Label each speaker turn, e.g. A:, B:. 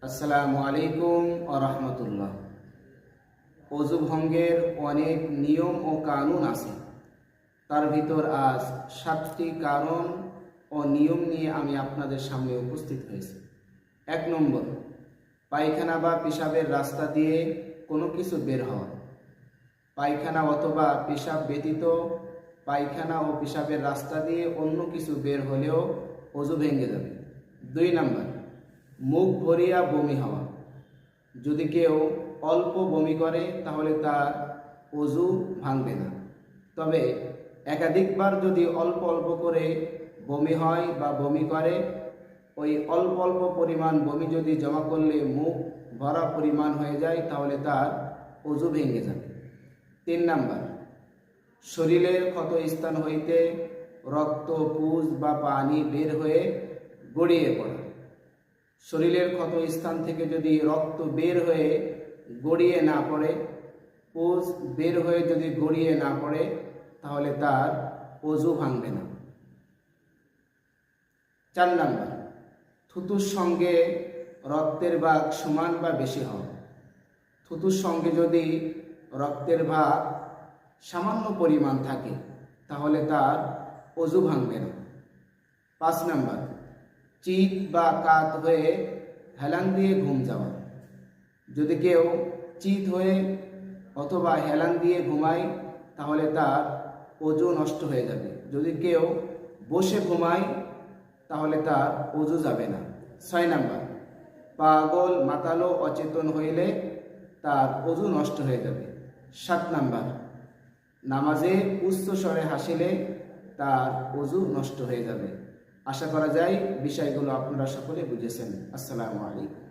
A: আসসালামু আলাইকুম ওয়া রাহমাতুল্লাহ। অজু ভঙ্গের অনেক নিয়ম ও কানুন আছে। তার ভিতর আজ 7টি কারণ ও নিয়ম নিয়ে আমি আপনাদের সামনে উপস্থিত হয়েছি। 1 নম্বর, পায়খানা বা পেশাবের রাস্তা দিয়ে কোনো কিছু বের হওয়া। পায়খানা অথবা পেশাব ব্যতীত পায়খানা ও পেশাবের রাস্তা দিয়ে অন্য কিছু বের হলেও অজু ভেঙে যাবে। 2 নম্বর, মুখ ভরিয়া বমি হওয়া। যদি কেউ অল্প বমি করে তাহলে তার অজু ভাঙবে না। তবে একাধিকবার যদি অল্প অল্প করে বমি হয় বা বমি করে, ওই অল্প অল্প পরিমাণ বমি যদি জমা করলে মুখ ভরা পরিমাণ হয়ে যায় তাহলে তার অজু ভেঙে যাবে। 3 নম্বর, শরীরের ক্ষত স্থান হইতে রক্ত, পুজ বা পানি বের হয়ে গড়িয়ে পড়া। শরীরের ক্ষত স্থান থেকে যদি রক্ত বের হয়ে গড়িয়ে না পড়ে, পুজ বের হয়ে যদি গড়িয়ে না পড়ে, তাহলে তার অজু ভাঙবে না। 4 নম্বর, থুতুর সঙ্গে রক্তের ভাগ সমান বা বেশি হওয়া। থুতুর সঙ্গে যদি রক্তের ভাগ সামান্য পরিমাণ থাকে তাহলে তার অজু ভাঙবে না। 5 নম্বর, চিত বা কাত হয়ে হেলান দিয়ে ঘুম যাওয়া। যদি কেউ চিত হয়ে অথবা হেলান দিয়ে ঘুমায় তাহলে তার অজু নষ্ট হয়ে যাবে। যদি কেউ বসে ঘুমায় তাহলে তার অজু যাবে না। 6 নম্বর, পাগল, মাতালো, অচেতন হইলে তার অজু নষ্ট হয়ে যাবে। 7 নম্বর, নামাজে উচ্চ স্বরে হাসিলে তার অজু নষ্ট হয়ে যাবে। আশা করা যায় বিষয়গুলো আপনারা সকলে বুঝেছেন। আসসালামু আলাইকুম।